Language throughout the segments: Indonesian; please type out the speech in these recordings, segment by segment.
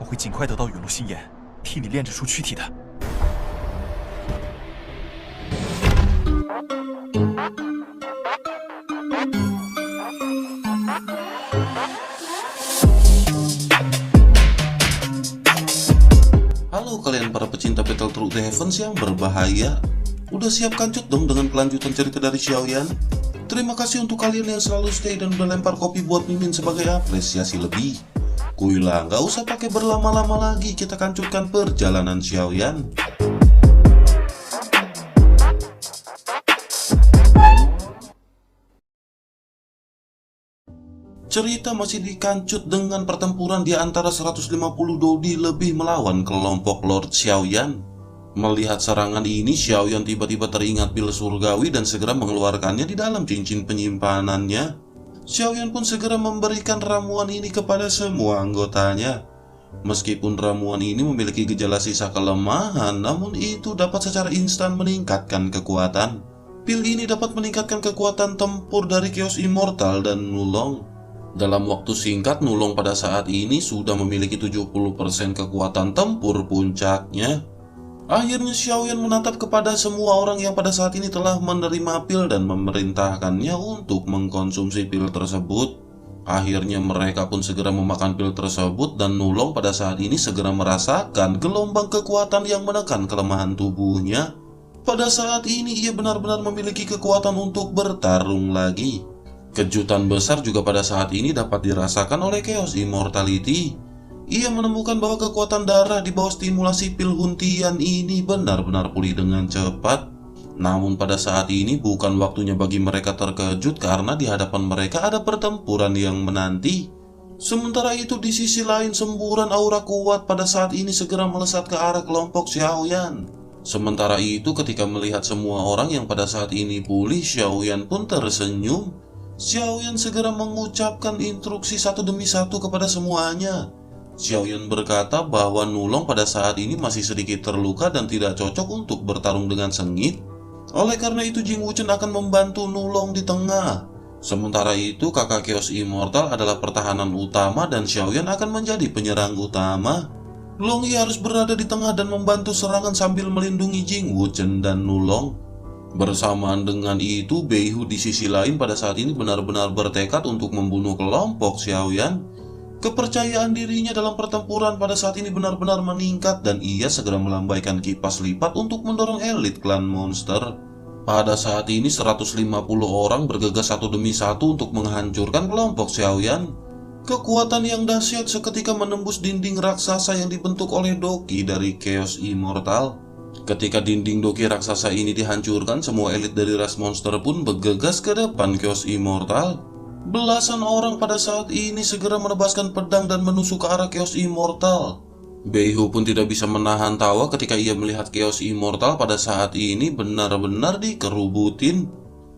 我会尽快得到陨落心炎，替你炼制出躯体的。Halo kalian para pecinta Battle Through the Heavens yang berbahaya. Udah siap kancut dong dengan kelanjutan cerita dari Xiaoyan? Terima kasih untuk kalian yang selalu stay dan udah lempar kopi buat Mimin sebagai apresiasi lebih. Kuilah gak usah pakai berlama-lama lagi, kita kancutkan perjalanan Xiaoyan. Cerita masih dikancut dengan pertempuran di antara 150 Dodi lebih melawan kelompok Lord Xiaoyan. Melihat serangan ini, Xiaoyan tiba-tiba teringat pil surgawi dan segera mengeluarkannya di dalam cincin penyimpanannya. Xiaoyan pun segera memberikan ramuan ini kepada semua anggotanya. Meskipun ramuan ini memiliki gejala sisa kelemahan, namun itu dapat secara instan meningkatkan kekuatan. Pil ini dapat meningkatkan kekuatan tempur dari Chaos Immortal dan Nulong. Dalam waktu singkat, Nulong pada saat ini sudah memiliki 70% kekuatan tempur puncaknya. Akhirnya Xiaoyan menatap kepada semua orang yang pada saat ini telah menerima pil dan memerintahkannya untuk mengkonsumsi pil tersebut. Akhirnya mereka pun segera memakan pil tersebut dan Nulong pada saat ini segera merasakan gelombang kekuatan yang menekan kelemahan tubuhnya. Pada saat ini ia benar-benar memiliki kekuatan untuk bertarung lagi. Kejutan besar juga pada saat ini dapat dirasakan oleh Chaos Immortality. Ia menemukan bahwa kekuatan darah di bawah stimulasi pil huntian ini benar-benar pulih dengan cepat. Namun pada saat ini bukan waktunya bagi mereka terkejut karena di hadapan mereka ada pertempuran yang menanti. Sementara itu di sisi lain semburan aura kuat pada saat ini segera melesat ke arah kelompok Xiaoyan. Sementara itu ketika melihat semua orang yang pada saat ini pulih, Xiaoyan pun tersenyum. Xiaoyan segera mengucapkan instruksi satu demi satu kepada semuanya. Xiaoyan berkata bahwa Nulong pada saat ini masih sedikit terluka dan tidak cocok untuk bertarung dengan sengit. Oleh karena itu Jing Wuchen akan membantu Nulong di tengah. Sementara itu kakak Chaos Immortal adalah pertahanan utama dan Xiaoyan akan menjadi penyerang utama. Long Yi harus berada di tengah dan membantu serangan sambil melindungi Jing Wuchen dan Nulong. Bersamaan dengan itu, Beihu di sisi lain pada saat ini benar-benar bertekad untuk membunuh kelompok Xiaoyan. Kepercayaan dirinya dalam pertempuran pada saat ini benar-benar meningkat dan ia segera melambaikan kipas lipat untuk mendorong elit klan monster. Pada saat ini 150 orang bergegas satu demi satu untuk menghancurkan kelompok Xiaoyan. Kekuatan yang dahsyat seketika menembus dinding raksasa yang dibentuk oleh Doki dari Chaos Immortal. Ketika dinding Doki raksasa ini dihancurkan, semua elit dari ras monster pun bergegas ke depan Chaos Immortal. Belasan orang pada saat ini segera menebaskan pedang dan menusuk ke arah Chaos Immortal. Beihu pun tidak bisa menahan tawa ketika ia melihat Chaos Immortal pada saat ini benar-benar dikerubutin.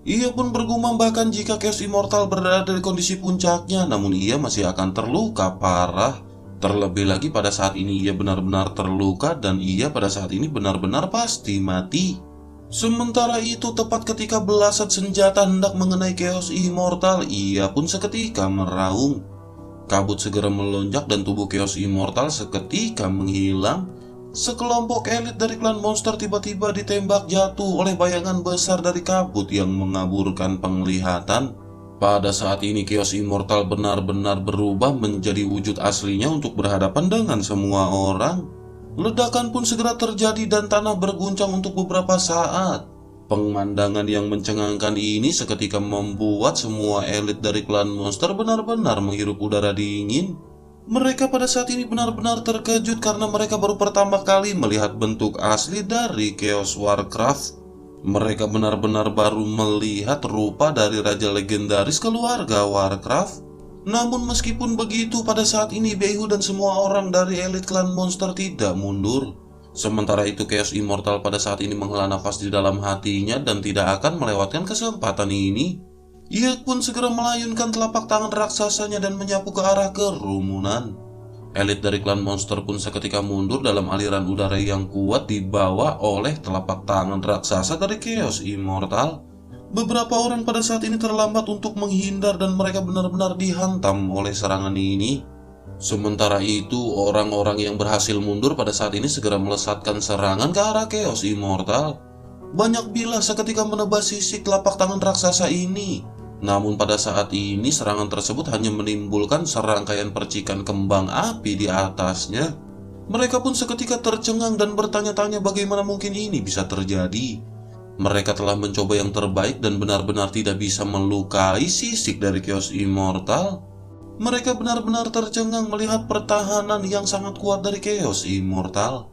Ia pun bergumam bahkan jika Chaos Immortal berada di kondisi puncaknya, namun ia masih akan terluka parah. Terlebih lagi pada saat ini ia benar-benar terluka dan ia pada saat ini benar-benar pasti mati. Sementara itu tepat ketika belasan senjata hendak mengenai Chaos Immortal, ia pun seketika meraung. Kabut segera melonjak dan tubuh Chaos Immortal seketika menghilang. Sekelompok elit dari klan monster tiba-tiba ditembak jatuh oleh bayangan besar dari kabut yang mengaburkan penglihatan. Pada saat ini Chaos Immortal benar-benar berubah menjadi wujud aslinya untuk berhadapan dengan semua orang. Ledakan pun segera terjadi dan tanah berguncang untuk beberapa saat. Pemandangan yang mencengangkan ini seketika membuat semua elit dari klan monster benar-benar menghirup udara dingin. Mereka pada saat ini benar-benar terkejut karena mereka baru pertama kali melihat bentuk asli dari Chaos Warcraft. Mereka benar-benar baru melihat rupa dari raja legendaris keluarga Warcraft. Namun meskipun begitu pada saat ini Beihu dan semua orang dari elit klan monster tidak mundur. Sementara itu Chaos Immortal pada saat ini menghela nafas di dalam hatinya dan tidak akan melewatkan kesempatan ini. Ia pun segera melayunkan telapak tangan raksasanya dan menyapu ke arah kerumunan. Elit dari klan monster pun seketika mundur dalam aliran udara yang kuat dibawa oleh telapak tangan raksasa dari Chaos Immortal. Beberapa orang pada saat ini terlambat untuk menghindar dan mereka benar-benar dihantam oleh serangan ini. Sementara itu, orang-orang yang berhasil mundur pada saat ini segera melesatkan serangan ke arah Chaos Immortal. Banyak bilah seketika menebas sisi telapak tangan raksasa ini. Namun pada saat ini serangan tersebut hanya menimbulkan serangkaian percikan kembang api di atasnya. Mereka pun seketika tercengang dan bertanya-tanya bagaimana mungkin ini bisa terjadi. Mereka telah mencoba yang terbaik dan benar-benar tidak bisa melukai sisik dari Chaos Immortal. Mereka benar-benar tercengang melihat pertahanan yang sangat kuat dari Chaos Immortal.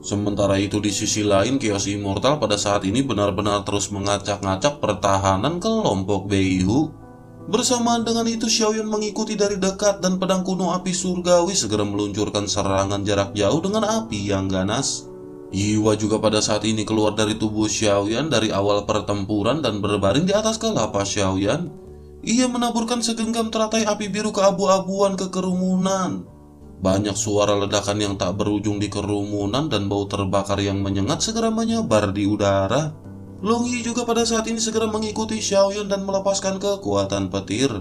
Sementara itu di sisi lain, Chaos Immortal pada saat ini benar-benar terus mengacak-ngacak pertahanan kelompok Beihou. Bersamaan dengan itu, Xiaoyan mengikuti dari dekat dan pedang kuno api surgawi segera meluncurkan serangan jarak jauh dengan api yang ganas. Yiwa juga pada saat ini keluar dari tubuh Xiaoyan dari awal pertempuran dan berbaring di atas kelapa Xiaoyan. Ia menaburkan segenggam teratai api biru keabu-abuan ke kerumunan. Banyak suara ledakan yang tak berujung di kerumunan dan bau terbakar yang menyengat segera menyebar di udara. Long Yi juga pada saat ini segera mengikuti Xiaoyan dan melepaskan kekuatan petir.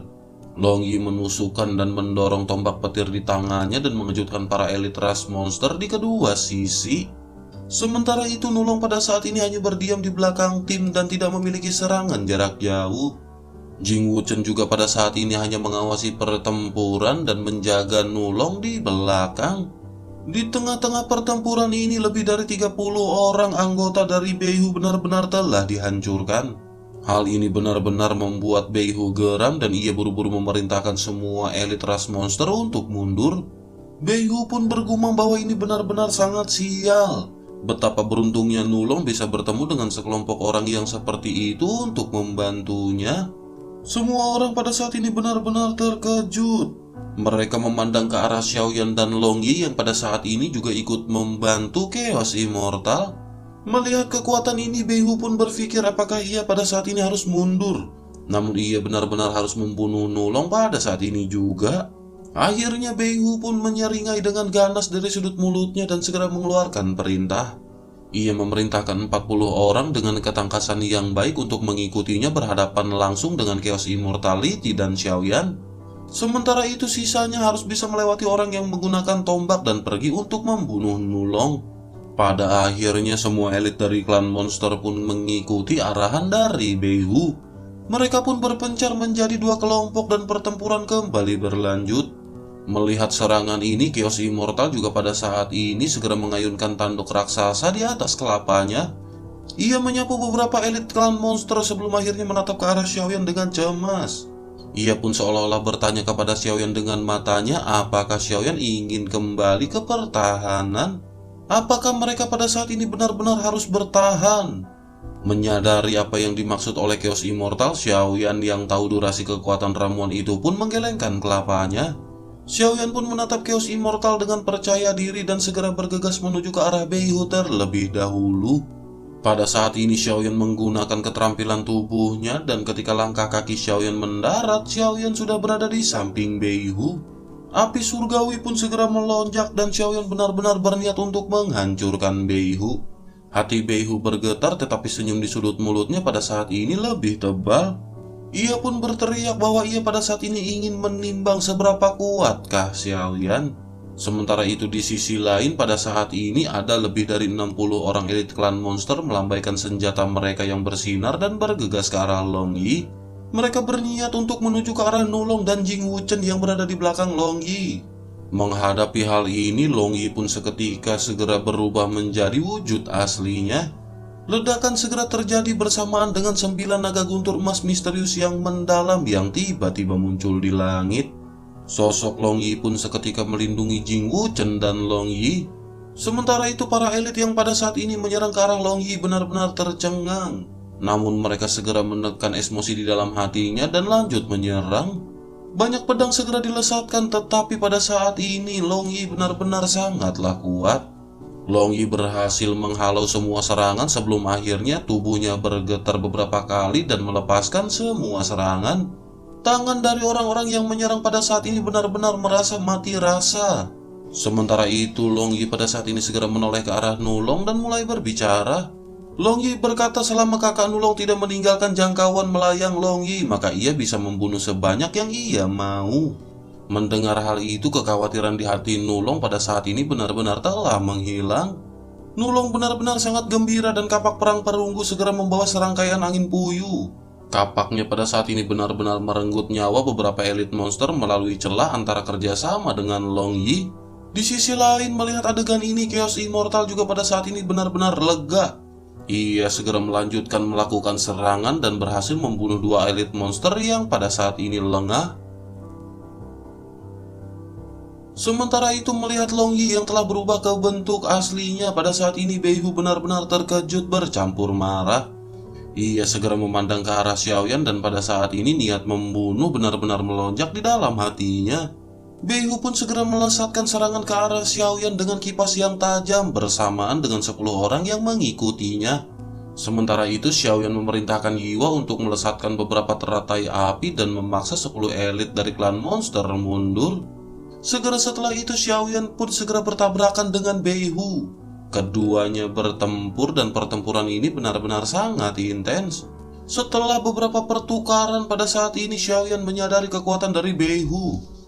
Long Yi menusukkan dan mendorong tombak petir di tangannya dan mengejutkan para elit ras monster di kedua sisi. Sementara itu, Nulong pada saat ini hanya berdiam di belakang tim dan tidak memiliki serangan jarak jauh. Jing Wuchen juga pada saat ini hanya mengawasi pertempuran dan menjaga Nulong di belakang. Di tengah-tengah pertempuran ini lebih dari 30 orang anggota dari Beihou benar-benar telah dihancurkan. Hal ini benar-benar membuat Beihou geram dan ia buru-buru memerintahkan semua elit ras monster untuk mundur. Beihou pun bergumam bahwa ini benar-benar sangat sial. Betapa beruntungnya Nulong bisa bertemu dengan sekelompok orang yang seperti itu untuk membantunya. Semua orang pada saat ini benar-benar terkejut. Mereka memandang ke arah Xiaoyan dan Long Yi yang pada saat ini juga ikut membantu Chaos Immortal. Melihat kekuatan ini, Beihou pun berpikir apakah ia pada saat ini harus mundur. Namun ia benar-benar harus membunuh Nulong pada saat ini juga. Akhirnya Beihou pun menyeringai dengan ganas dari sudut mulutnya dan segera mengeluarkan perintah. Ia memerintahkan 40 orang dengan ketangkasan yang baik untuk mengikutinya berhadapan langsung dengan Chaos Immortality dan Xiaoyan. Sementara itu sisanya harus bisa melewati orang yang menggunakan tombak dan pergi untuk membunuh Nulong. Pada akhirnya semua elit dari klan monster pun mengikuti arahan dari Beihou. Mereka pun berpencar menjadi dua kelompok dan pertempuran kembali berlanjut. Melihat serangan ini, Chaos Immortal juga pada saat ini segera mengayunkan tanduk raksasa di atas kelapanya. Ia menyapu beberapa elit klan monster sebelum akhirnya menatap ke arah Xiaoyan dengan cemas. Ia pun seolah-olah bertanya kepada Xiaoyan dengan matanya apakah Xiaoyan ingin kembali ke pertahanan. Apakah mereka pada saat ini benar-benar harus bertahan? Menyadari apa yang dimaksud oleh Chaos Immortal, Xiaoyan yang tahu durasi kekuatan ramuan itu pun menggelengkan kelapanya. Xiaoyan pun menatap Chaos Immortal dengan percaya diri dan segera bergegas menuju ke arah Beihou terlebih dahulu. Pada saat ini Xiaoyan menggunakan keterampilan tubuhnya dan ketika langkah kaki Xiaoyan mendarat, Xiaoyan sudah berada di samping Beihou. Api surgawi pun segera melonjak dan Xiaoyan benar-benar berniat untuk menghancurkan Beihou. Hati Beihou bergetar tetapi senyum di sudut mulutnya pada saat ini lebih tebal. Ia pun berteriak bahwa ia pada saat ini ingin menimbang seberapa kuatkah Xiaoyan. Sementara itu di sisi lain pada saat ini ada lebih dari 60 orang elit klan monster melambaikan senjata mereka yang bersinar dan bergegas ke arah Long Yi. Mereka berniat untuk menuju ke arah Nulong dan Jing Wuchen yang berada di belakang Long Yi. Menghadapi hal ini, Long Yi pun seketika segera berubah menjadi wujud aslinya. Ledakan segera terjadi bersamaan dengan 9 naga guntur emas misterius yang mendalam yang tiba-tiba muncul di langit. Sosok Long Yi pun seketika melindungi Jing Wuchen dan Long Yi. Sementara itu para elit yang pada saat ini menyerang ke arah Long Yi benar-benar tercengang. Namun mereka segera menekan emosi di dalam hatinya dan lanjut menyerang. Banyak pedang segera dilesatkan tetapi pada saat ini Long Yi benar-benar sangatlah kuat. Long Yi berhasil menghalau semua serangan sebelum akhirnya tubuhnya bergetar beberapa kali dan melepaskan semua serangan. Tangan dari orang-orang yang menyerang pada saat ini benar-benar merasa mati rasa. Sementara itu Long Yi pada saat ini segera menoleh ke arah Nulong dan mulai berbicara. Long Yi berkata selama kakak Nulong tidak meninggalkan jangkauan melayang Long Yi, maka ia bisa membunuh sebanyak yang ia mau. Mendengar hal itu, kekhawatiran di hati Nulong pada saat ini benar-benar telah menghilang. Nulong benar-benar sangat gembira dan kapak perang perunggu segera membawa serangkaian angin puyuh. Kapaknya pada saat ini benar-benar merenggut nyawa beberapa elit monster melalui celah antara kerjasama dengan Long Yi. Di sisi lain, melihat adegan ini, Chaos Immortal juga pada saat ini benar-benar lega. Ia segera melanjutkan melakukan serangan dan berhasil membunuh dua elit monster yang pada saat ini lengah. Sementara itu, melihat Long Yi yang telah berubah ke bentuk aslinya, pada saat ini Beihu benar-benar terkejut bercampur marah. Ia segera memandang ke arah Xiaoyan dan pada saat ini niat membunuh benar-benar melonjak di dalam hatinya. Beihu pun segera melesatkan serangan ke arah Xiaoyan dengan kipas yang tajam bersamaan dengan 10 orang yang mengikutinya. Sementara itu, Xiaoyan memerintahkan Yiwa untuk melesatkan beberapa teratai api dan memaksa 10 elit dari klan monster mundur. Segera setelah itu, Xiaoyan pun segera bertabrakan dengan Beihu. Keduanya bertempur dan pertempuran ini benar-benar sangat intens. Setelah beberapa pertukaran, pada saat ini Xiaoyan menyadari kekuatan dari Beihu.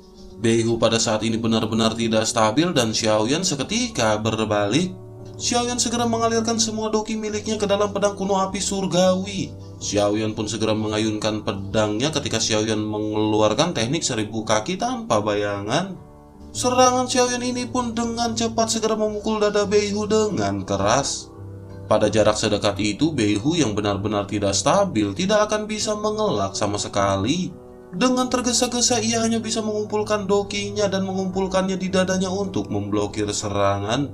Beihu pada saat ini benar-benar tidak stabil dan Xiaoyan seketika berbalik. Xiaoyan segera mengalirkan semua doki miliknya ke dalam pedang kuno api surgawi. Xiaoyan pun segera mengayunkan pedangnya ketika Xiaoyan mengeluarkan teknik 1000 kaki tanpa bayangan. Serangan Xiaoyan ini pun dengan cepat segera memukul dada Beihu dengan keras. Pada jarak sedekat itu, Beihu yang benar-benar tidak stabil tidak akan bisa mengelak sama sekali. Dengan tergesa-gesa ia hanya bisa mengumpulkan dokinya dan mengumpulkannya di dadanya untuk memblokir serangan.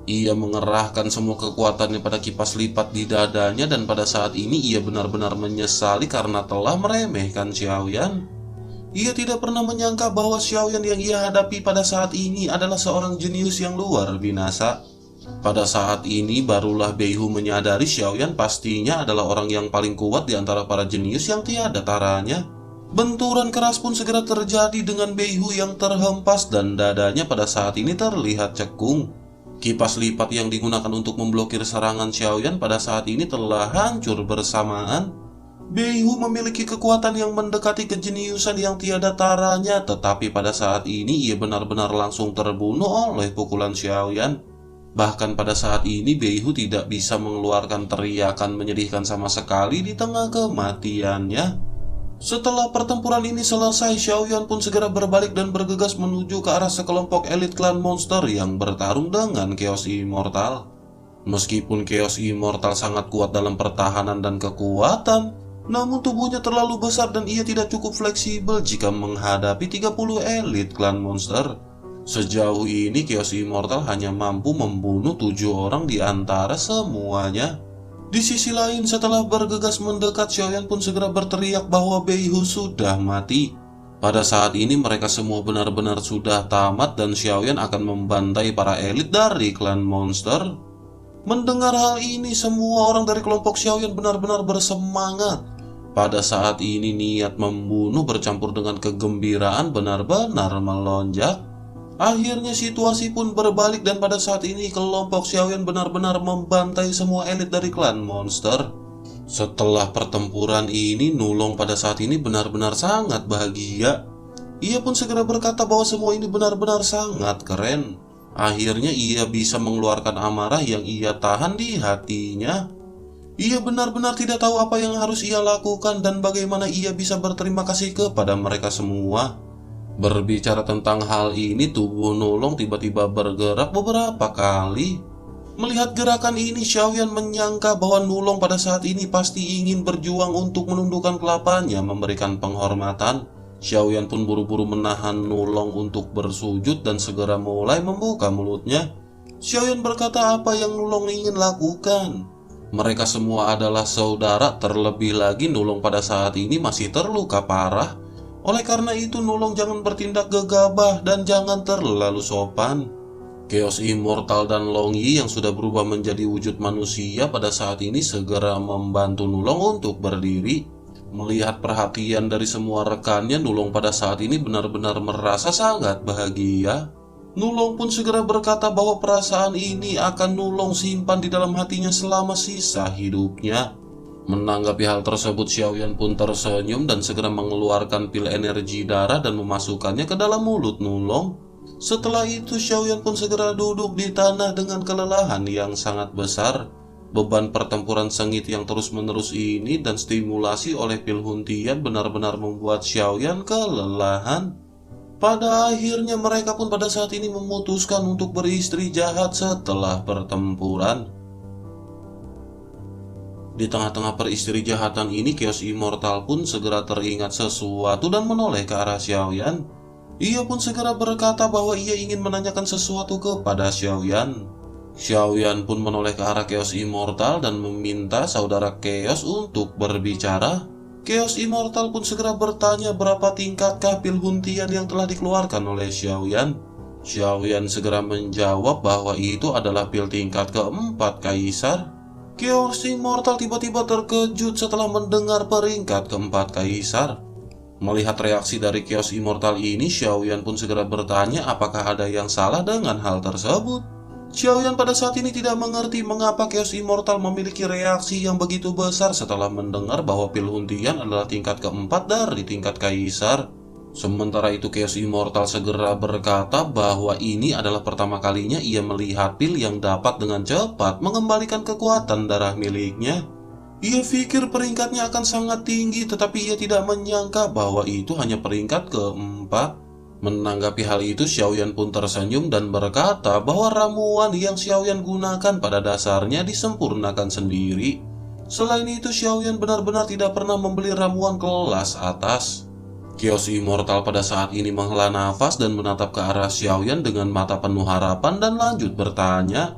Ia mengerahkan semua kekuatannya pada kipas lipat di dadanya dan pada saat ini ia benar-benar menyesali karena telah meremehkan Xiaoyan. Ia tidak pernah menyangka bahwa Xiaoyan yang ia hadapi pada saat ini adalah seorang jenius yang luar binasa. Pada saat ini barulah Beihu menyadari Xiaoyan pastinya adalah orang yang paling kuat di antara para jenius yang tiada taranya. Benturan keras pun segera terjadi dengan Beihu yang terhempas dan dadanya pada saat ini terlihat cekung. Kipas lipat yang digunakan untuk memblokir serangan Xiaoyan pada saat ini telah hancur bersamaan. Beihu memiliki kekuatan yang mendekati kejeniusan yang tiada taranya, tetapi pada saat ini ia benar-benar langsung terbunuh oleh pukulan Xiaoyan. Bahkan pada saat ini Beihu tidak bisa mengeluarkan teriakan menyedihkan sama sekali di tengah kematiannya. Setelah pertempuran ini selesai, Xiaoyan pun segera berbalik dan bergegas menuju ke arah sekelompok elit klan monster yang bertarung dengan Chaos Immortal. Meskipun Chaos Immortal sangat kuat dalam pertahanan dan kekuatan, namun tubuhnya terlalu besar dan ia tidak cukup fleksibel jika menghadapi 30 elit klan monster. Sejauh ini Chaos Immortal hanya mampu membunuh 7 orang di antara semuanya. Di sisi lain, setelah bergegas mendekat, Xiaoyan pun segera berteriak bahwa Beihu sudah mati. Pada saat ini mereka semua benar-benar sudah tamat dan Xiaoyan akan membantai para elit dari klan monster. Mendengar hal ini, semua orang dari kelompok Xiaoyan benar-benar bersemangat. Pada saat ini niat membunuh bercampur dengan kegembiraan benar-benar melonjak. Akhirnya situasi pun berbalik dan pada saat ini kelompok Xiaoyan benar-benar membantai semua elit dari klan monster. Setelah pertempuran ini, Nulong pada saat ini benar-benar sangat bahagia. Ia pun segera berkata bahwa semua ini benar-benar sangat keren. Akhirnya ia bisa mengeluarkan amarah yang ia tahan di hatinya. Ia benar-benar tidak tahu apa yang harus ia lakukan dan bagaimana ia bisa berterima kasih kepada mereka semua. Berbicara tentang hal ini, tubuh Nulong tiba-tiba bergerak beberapa kali. Melihat gerakan ini, Xiaoyan menyangka bahwa Nulong pada saat ini pasti ingin berjuang untuk menundukkan kelapanya memberikan penghormatan. Xiaoyan pun buru-buru menahan Nulong untuk bersujud dan segera mulai membuka mulutnya. Xiaoyan berkata apa yang Nulong ingin lakukan. Mereka semua adalah saudara, terlebih lagi Nulong pada saat ini masih terluka parah. Oleh karena itu, Nulong jangan bertindak gegabah dan jangan terlalu sopan. Chaos Immortal dan Long Yi yang sudah berubah menjadi wujud manusia pada saat ini segera membantu Nulong untuk berdiri. Melihat perhatian dari semua rekannya, Nulong pada saat ini benar-benar merasa sangat bahagia. Nulong pun segera berkata bahwa perasaan ini akan Nulong simpan di dalam hatinya selama sisa hidupnya. Menanggapi hal tersebut, Xiaoyan pun tersenyum dan segera mengeluarkan pil energi darah dan memasukkannya ke dalam mulut Nulong. Setelah itu, Xiaoyan pun segera duduk di tanah dengan kelelahan yang sangat besar. Beban pertempuran sengit yang terus-menerus ini dan stimulasi oleh pil Huntian benar-benar membuat Xiaoyan kelelahan. Pada akhirnya mereka pun pada saat ini memutuskan untuk beristri jahat setelah pertempuran. Di tengah-tengah peristirjahatan ini, Chaos Immortal pun segera teringat sesuatu dan menoleh ke arah Xiaoyan. Ia pun segera berkata bahwa ia ingin menanyakan sesuatu kepada Xiaoyan. Xiaoyan pun menoleh ke arah Chaos Immortal dan meminta saudara Chaos untuk berbicara. Chaos Immortal pun segera bertanya berapa tingkatkah pil Huntian yang telah dikeluarkan oleh Xiaoyan. Xiaoyan segera menjawab bahwa itu adalah pil tingkat keempat Kaisar. Chaos Immortal tiba-tiba terkejut setelah mendengar peringkat keempat Kaisar. Melihat reaksi dari Chaos Immortal ini, Xiaoyan pun segera bertanya apakah ada yang salah dengan hal tersebut. Xiaoyan pada saat ini tidak mengerti mengapa Chaos Immortal memiliki reaksi yang begitu besar setelah mendengar bahwa pil Huntian adalah tingkat keempat dari tingkat Kaisar. Sementara itu, Chaos Immortal segera berkata bahwa ini adalah pertama kalinya ia melihat pil yang dapat dengan cepat mengembalikan kekuatan darah miliknya. Ia pikir peringkatnya akan sangat tinggi, tetapi ia tidak menyangka bahwa itu hanya peringkat keempat. Menanggapi hal itu, Xiaoyan pun tersenyum dan berkata bahwa ramuan yang Xiaoyan gunakan pada dasarnya disempurnakan sendiri. Selain itu, Xiaoyan benar-benar tidak pernah membeli ramuan kelas atas. Chaos Immortal pada saat ini menghela nafas dan menatap ke arah Xiaoyan dengan mata penuh harapan dan lanjut bertanya.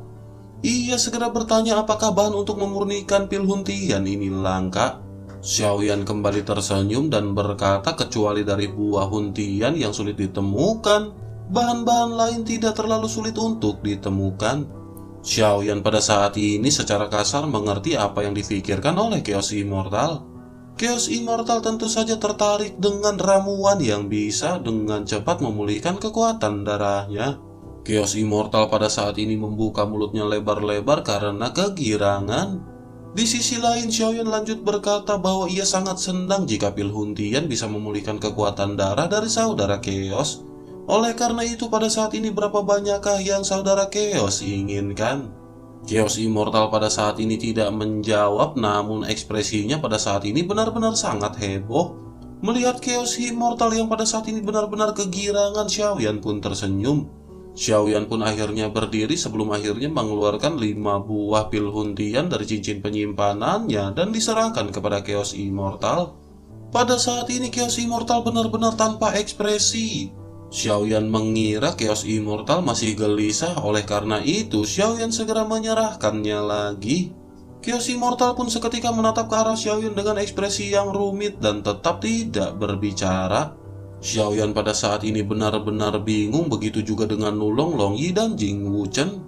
Ia segera bertanya apakah bahan untuk memurnikan pil Huntian ini langka. Xiaoyan kembali tersenyum dan berkata kecuali dari buah Huntian yang sulit ditemukan, bahan-bahan lain tidak terlalu sulit untuk ditemukan. Xiaoyan pada saat ini secara kasar mengerti apa yang difikirkan oleh Chaos Immortal. Chaos Immortal tentu saja tertarik dengan ramuan yang bisa dengan cepat memulihkan kekuatan darahnya. Chaos Immortal pada saat ini membuka mulutnya lebar-lebar karena kegirangan. Di sisi lain, Xiaoyan lanjut berkata bahwa ia sangat senang jika pil Huntian bisa memulihkan kekuatan darah dari saudara Chaos. Oleh karena itu, pada saat ini berapa banyakkah yang saudara Chaos inginkan? Chaos Immortal pada saat ini tidak menjawab, namun ekspresinya pada saat ini benar-benar sangat heboh. Melihat Chaos Immortal yang pada saat ini benar-benar kegirangan, Xiaoyan pun tersenyum. Xiaoyan pun akhirnya berdiri sebelum akhirnya mengeluarkan 5 buah pil Huntian dari cincin penyimpanannya dan diserahkan kepada Chaos Immortal. Pada saat ini Chaos Immortal benar-benar tanpa ekspresi. Xiaoyan mengira Chaos Immortal masih gelisah, oleh karena itu Xiaoyan segera menyerahkannya lagi. Chaos Immortal pun seketika menatap ke arah Xiaoyan dengan ekspresi yang rumit dan tetap tidak berbicara. Xiaoyan pada saat ini benar-benar bingung, begitu juga dengan Nulong, Longyi, dan Jing Wuchen.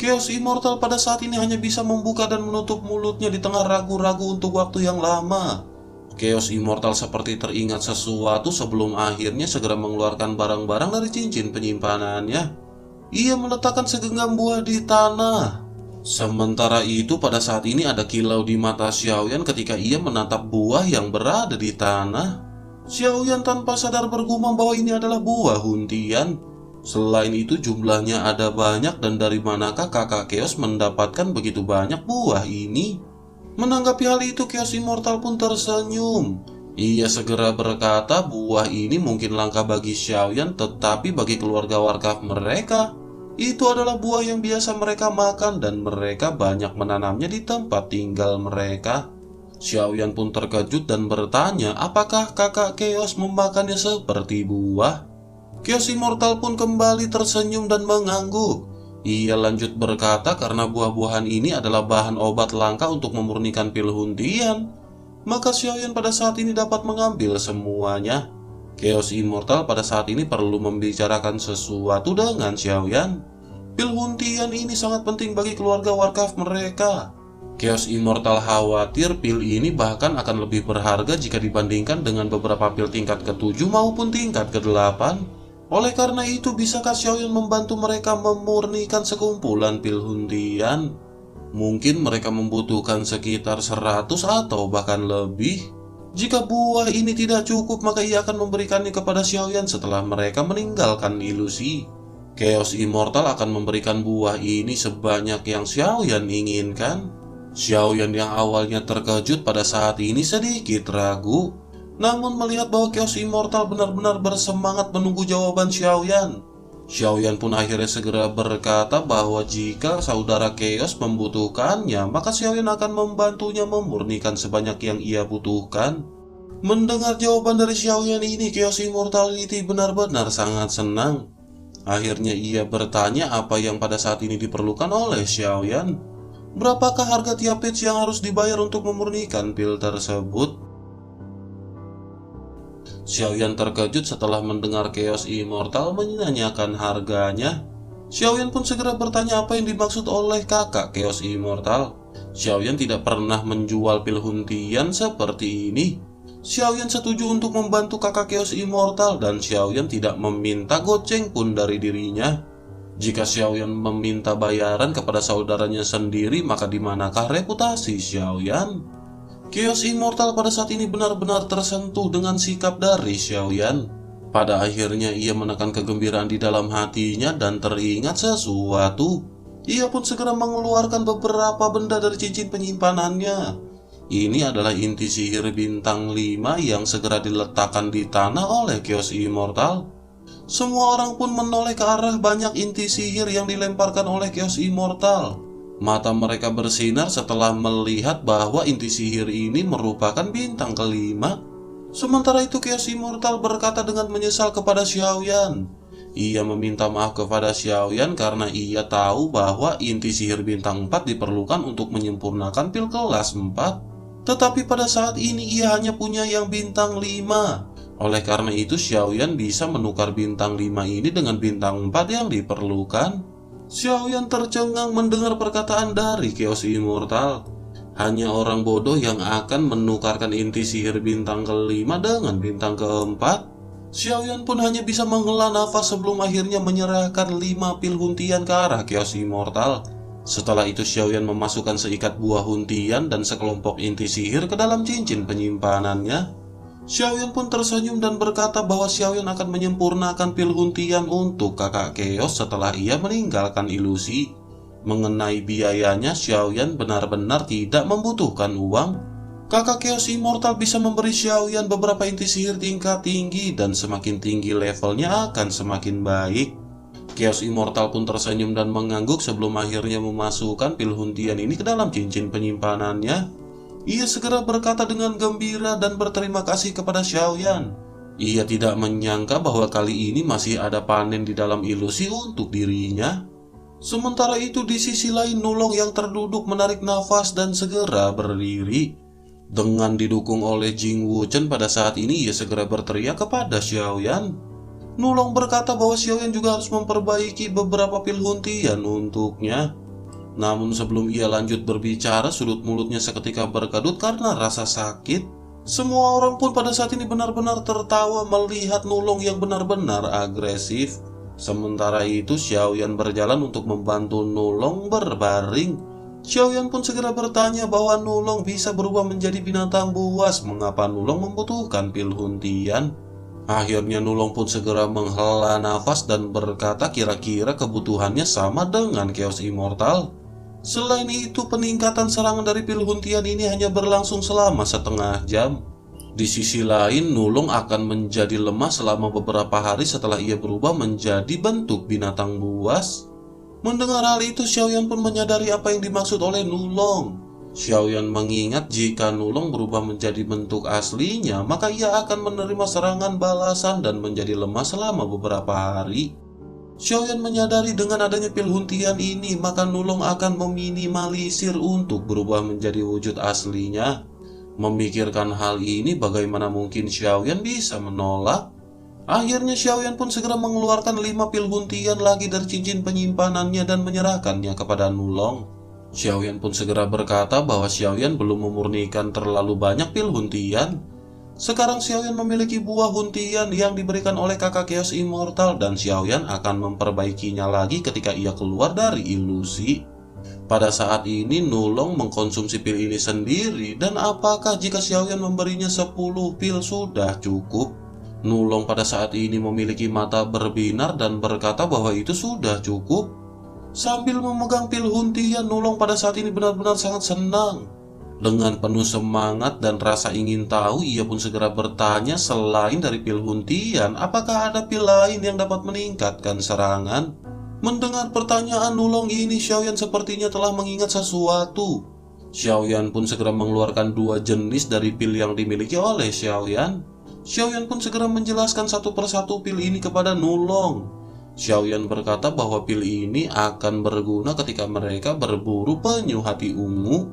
Chaos Immortal pada saat ini hanya bisa membuka dan menutup mulutnya di tengah ragu-ragu untuk waktu yang lama. Chaos Immortal seperti teringat sesuatu sebelum akhirnya segera mengeluarkan barang-barang dari cincin penyimpanannya. Ia meletakkan segenggam buah di tanah. Sementara itu pada saat ini ada kilau di mata Xiaoyan ketika ia menatap buah yang berada di tanah. Xiaoyan tanpa sadar bergumam bahwa ini adalah buah Huntian. Selain itu jumlahnya ada banyak, dan dari manakah kakak Chaos mendapatkan begitu banyak buah ini? Menanggapi hal itu, Chaos Immortal pun tersenyum. Ia segera berkata buah ini mungkin langka bagi Xiaoyan, tetapi bagi keluarga Warcraft mereka, itu adalah buah yang biasa mereka makan dan mereka banyak menanamnya di tempat tinggal mereka. Xiaoyan pun terkejut dan bertanya apakah kakak Chaos memakannya seperti buah. Chaos Immortal pun kembali tersenyum dan mengangguk. Ia lanjut berkata karena buah-buahan ini adalah bahan obat langka untuk memurnikan pil Huntian, maka Xiaoyan pada saat ini dapat mengambil semuanya. Chaos Immortal pada saat ini perlu membicarakan sesuatu dengan Xiaoyan. Pil Huntian ini sangat penting bagi keluarga Warcraft mereka. Chaos Immortal khawatir pil ini bahkan akan lebih berharga jika dibandingkan dengan beberapa pil tingkat ke-7 maupun tingkat ke-8. Oleh karena itu, bisakah Xiaoyan membantu mereka memurnikan sekumpulan pil huntian? Mungkin mereka membutuhkan sekitar 100 atau bahkan lebih. Jika buah ini tidak cukup, maka ia akan memberikannya kepada Xiaoyan setelah mereka meninggalkan ilusi. Chaos Immortal akan memberikan buah ini sebanyak yang Xiaoyan inginkan. Xiaoyan yang awalnya terkejut pada saat ini sedikit ragu. Namun melihat bahwa Chaos Immortal benar-benar bersemangat menunggu jawaban Xiaoyan, Xiaoyan pun akhirnya segera berkata bahwa jika saudara Chaos membutuhkannya, maka Xiaoyan akan membantunya memurnikan sebanyak yang ia butuhkan. Mendengar jawaban dari Xiaoyan ini, Chaos Immortality benar-benar sangat senang. Akhirnya ia bertanya apa yang pada saat ini diperlukan oleh Xiaoyan. Berapakah harga tiap page yang harus dibayar untuk memurnikan pil tersebut? Xiaoyan terkejut setelah mendengar Chaos Immortal menanyakan harganya. Xiaoyan pun segera bertanya apa yang dimaksud oleh kakak Chaos Immortal. Xiaoyan tidak pernah menjual pil huntian seperti ini. Xiaoyan setuju untuk membantu kakak Chaos Immortal dan Xiaoyan tidak meminta goceng pun dari dirinya. Jika Xiaoyan meminta bayaran kepada saudaranya sendiri, maka di manakah reputasi Xiaoyan? Chaos Immortal pada saat ini benar-benar tersentuh dengan sikap dari Xiaoyan. Pada akhirnya ia menekan kegembiraan di dalam hatinya dan teringat sesuatu. Ia pun segera mengeluarkan beberapa benda dari cincin penyimpanannya. Ini adalah inti sihir bintang 5 yang segera diletakkan di tanah oleh Chaos Immortal. Semua orang pun menoleh ke arah banyak inti sihir yang dilemparkan oleh Chaos Immortal. Mata mereka bersinar setelah melihat bahwa inti sihir ini merupakan bintang kelima. Sementara itu Chaos Immortal berkata dengan menyesal kepada Xiaoyan. Ia meminta maaf kepada Xiaoyan karena ia tahu bahwa inti sihir bintang 4 diperlukan untuk menyempurnakan pil kelas 4. Tetapi pada saat ini ia hanya punya yang bintang 5. Oleh karena itu Xiaoyan bisa menukar bintang 5 ini dengan bintang 4 yang diperlukan. Xiaoyan tercengang mendengar perkataan dari Chaos Immortal. Hanya orang bodoh yang akan menukarkan inti sihir bintang kelima dengan bintang keempat. Xiaoyan pun hanya bisa menghela nafas sebelum akhirnya menyerahkan 5 pil huntian ke arah Chaos Immortal. Setelah itu Xiaoyan memasukkan seikat buah huntian dan sekelompok inti sihir ke dalam cincin penyimpanannya. Xiaoyan pun tersenyum dan berkata bahwa Xiaoyan akan menyempurnakan pil huntian untuk kakak Chaos setelah ia meninggalkan ilusi. Mengenai biayanya, Xiaoyan benar-benar tidak membutuhkan uang. Kakak Chaos Immortal bisa memberi Xiaoyan beberapa inti sihir tingkat tinggi dan semakin tinggi levelnya akan semakin baik. Chaos Immortal pun tersenyum dan mengangguk sebelum akhirnya memasukkan pil huntian ini ke dalam cincin penyimpanannya. Ia segera berkata dengan gembira dan berterima kasih kepada Xiaoyan. Ia tidak menyangka bahwa kali ini masih ada panen di dalam ilusi untuk dirinya. Sementara itu di sisi lain Nulong yang terduduk menarik nafas dan segera berdiri. Dengan didukung oleh Jing Wuchen pada saat ini ia segera berteriak kepada Xiaoyan. Nulong berkata bahwa Xiaoyan juga harus memperbaiki beberapa pil huntian untuknya. Namun sebelum ia lanjut berbicara, sudut mulutnya seketika berkedut karena rasa sakit. Semua orang pun pada saat ini benar-benar tertawa melihat Nulong yang benar-benar agresif. Sementara itu Xiaoyan berjalan untuk membantu Nulong berbaring. Xiaoyan pun segera bertanya bahwa Nulong bisa berubah menjadi binatang buas. Mengapa Nulong membutuhkan pil huntian? Akhirnya Nulong pun segera menghela nafas dan berkata kira-kira kebutuhannya sama dengan Chaos Immortal. Selain itu peningkatan serangan dari pil huntian ini hanya berlangsung selama setengah jam. Di sisi lain Nulong akan menjadi lemah selama beberapa hari setelah ia berubah menjadi bentuk binatang buas. Mendengar hal itu Xiaoyan pun menyadari apa yang dimaksud oleh Nulong. Xiaoyan mengingat jika Nulong berubah menjadi bentuk aslinya, maka ia akan menerima serangan balasan dan menjadi lemah selama beberapa hari. Xiaoyan menyadari dengan adanya pil huntian ini, maka Nulong akan meminimalisir untuk berubah menjadi wujud aslinya. Memikirkan hal ini, bagaimana mungkin Xiaoyan bisa menolak? Akhirnya Xiaoyan pun segera mengeluarkan 5 pil huntian lagi dari cincin penyimpanannya dan menyerahkannya kepada Nulong. Xiaoyan pun segera berkata bahwa Xiaoyan belum memurnikan terlalu banyak pil huntian. Sekarang Xiaoyan memiliki buah huntian yang diberikan oleh kakak Chaos Immortal dan Xiaoyan akan memperbaikinya lagi ketika ia keluar dari ilusi. Pada saat ini Nulong mengkonsumsi pil ini sendiri, dan apakah jika Xiaoyan memberinya 10 pil sudah cukup? Nulong pada saat ini memiliki mata berbinar dan berkata bahwa itu sudah cukup. Sambil memegang pil huntian, Nulong pada saat ini benar-benar sangat senang. Dengan penuh semangat dan rasa ingin tahu, ia pun segera bertanya, selain dari pil huntian, apakah ada pil lain yang dapat meningkatkan serangan? Mendengar pertanyaan Nulong ini, Xiaoyan sepertinya telah mengingat sesuatu. Xiaoyan pun segera mengeluarkan 2 jenis dari pil yang dimiliki oleh Xiaoyan. Xiaoyan pun segera menjelaskan satu persatu pil ini kepada Nulong. Xiaoyan berkata bahwa pil ini akan berguna ketika mereka berburu penyu hati ungu.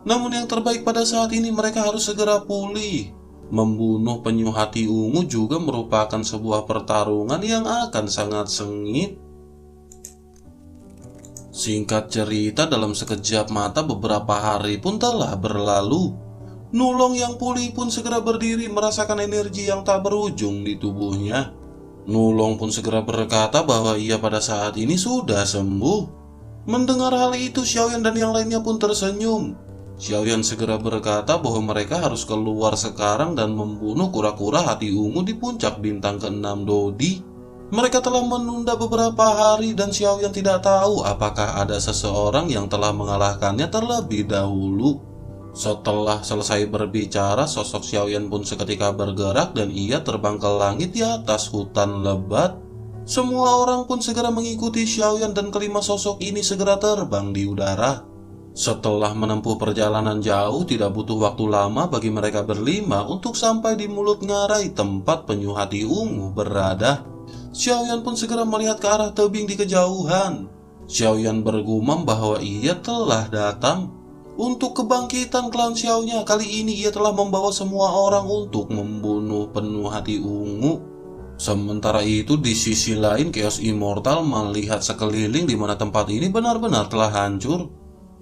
Namun yang terbaik pada saat ini mereka harus segera pulih. Membunuh penyu hati ungu juga merupakan sebuah pertarungan yang akan sangat sengit. Singkat cerita, dalam sekejap mata beberapa hari pun telah berlalu. Nulong yang pulih pun segera berdiri merasakan energi yang tak berujung di tubuhnya. Nulong pun segera berkata bahwa ia pada saat ini sudah sembuh. Mendengar hal itu, Xiaoyan dan yang lainnya pun tersenyum. Xiaoyan segera berkata bahwa mereka harus keluar sekarang dan membunuh kura-kura hati ungu di puncak bintang ke-6 Dodi. Mereka telah menunda beberapa hari dan Xiaoyan tidak tahu apakah ada seseorang yang telah mengalahkannya terlebih dahulu. Setelah selesai berbicara, sosok Xiaoyan pun seketika bergerak dan ia terbang ke langit di atas hutan lebat. Semua orang pun segera mengikuti Xiaoyan dan kelima sosok ini segera terbang di udara. Setelah menempuh perjalanan jauh, tidak butuh waktu lama bagi mereka berlima untuk sampai di mulut ngarai tempat penyu hati ungu berada. Xiaoyan pun segera melihat ke arah tebing di kejauhan. Xiaoyan bergumam bahwa ia telah datang. Untuk kebangkitan klan Xiaonya, kali ini ia telah membawa semua orang untuk membunuh penyu hati ungu. Sementara itu di sisi lain, Chaos Immortal melihat sekeliling di mana tempat ini benar-benar telah hancur.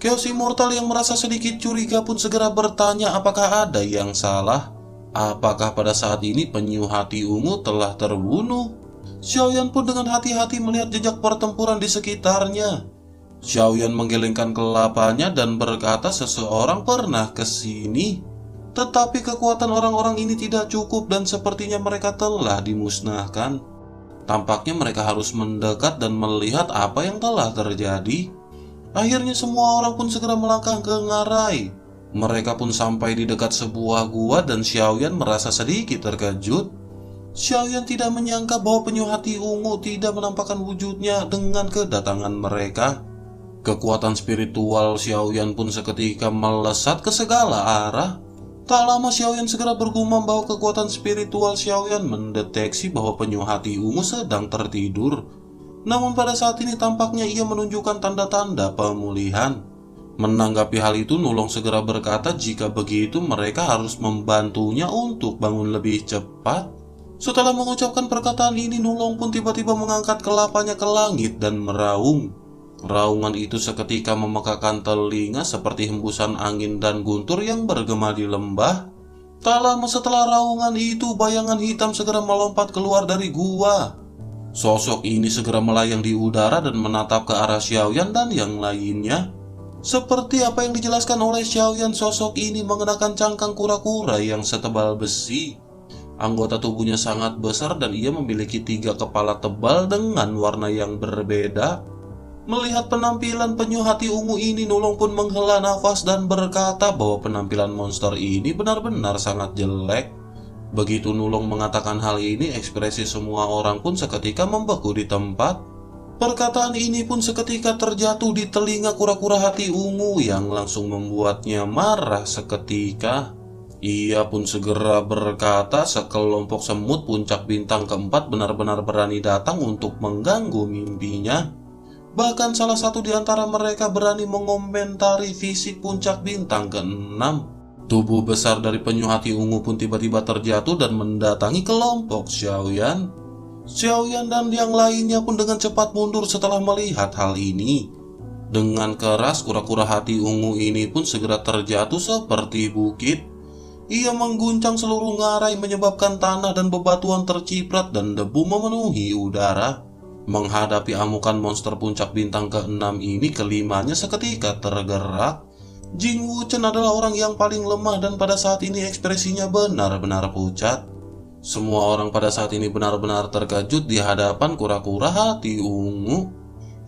Chaos Immortal yang merasa sedikit curiga pun segera bertanya apakah ada yang salah. Apakah pada saat ini penyu hati ungu telah terbunuh? Xiaoyan pun dengan hati-hati melihat jejak pertempuran di sekitarnya. Xiaoyan menggelengkan kelapanya dan berkata seseorang pernah ke sini. Tetapi kekuatan orang-orang ini tidak cukup dan sepertinya mereka telah dimusnahkan. Tampaknya mereka harus mendekat dan melihat apa yang telah terjadi. Akhirnya semua orang pun segera melangkah ke ngarai. Mereka pun sampai di dekat sebuah gua dan Xiaoyan merasa sedikit terkejut. Xiaoyan tidak menyangka bahwa penyu hati ungu tidak menampakkan wujudnya dengan kedatangan mereka. Kekuatan spiritual Xiaoyan pun seketika melesat ke segala arah. Tak lama Xiaoyan segera bergumam bahwa kekuatan spiritual Xiaoyan mendeteksi bahwa penyu hati ungu sedang tertidur. Namun pada saat ini tampaknya ia menunjukkan tanda-tanda pemulihan. Menanggapi hal itu, Nulong segera berkata jika begitu mereka harus membantunya untuk bangun lebih cepat. Setelah mengucapkan perkataan ini, Nulong pun tiba-tiba mengangkat kelapanya ke langit dan meraung. Raungan itu seketika memekakan telinga seperti hembusan angin dan guntur yang bergema di lembah. Tak lama setelah raungan itu, bayangan hitam segera melompat keluar dari gua. Sosok ini segera melayang di udara dan menatap ke arah Xiaoyan dan yang lainnya. Seperti apa yang dijelaskan oleh Xiaoyan, sosok ini mengenakan cangkang kura-kura yang setebal besi. Anggota tubuhnya sangat besar dan ia memiliki 3 kepala tebal dengan warna yang berbeda. Melihat penampilan penyu hati ungu ini, Nulong pun menghela nafas dan berkata bahwa penampilan monster ini benar-benar sangat jelek. Begitu Nulong mengatakan hal ini, ekspresi semua orang pun seketika membeku di tempat. Perkataan ini pun seketika terjatuh di telinga kura-kura hati ungu yang langsung membuatnya marah seketika. Ia pun segera berkata sekelompok semut puncak bintang ke-4 benar-benar berani datang untuk mengganggu mimpinya. Bahkan salah satu di antara mereka berani mengomentari fisik puncak bintang ke-6. Tubuh besar dari penyu hati ungu pun tiba-tiba terjatuh dan mendatangi kelompok Xiaoyan. Xiaoyan dan yang lainnya pun dengan cepat mundur setelah melihat hal ini. Dengan keras, kura-kura hati ungu ini pun segera terjatuh seperti bukit. Ia mengguncang seluruh ngarai menyebabkan tanah dan bebatuan terciprat dan debu memenuhi udara. Menghadapi amukan monster puncak bintang ke-6 ini, kelimanya seketika tergerak. Jing Wuchen adalah orang yang paling lemah dan pada saat ini ekspresinya benar-benar pucat. Semua orang pada saat ini benar-benar terkejut di hadapan kura-kura hati ungu.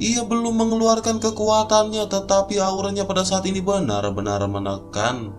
Ia belum mengeluarkan kekuatannya, tetapi auranya pada saat ini benar-benar menekan.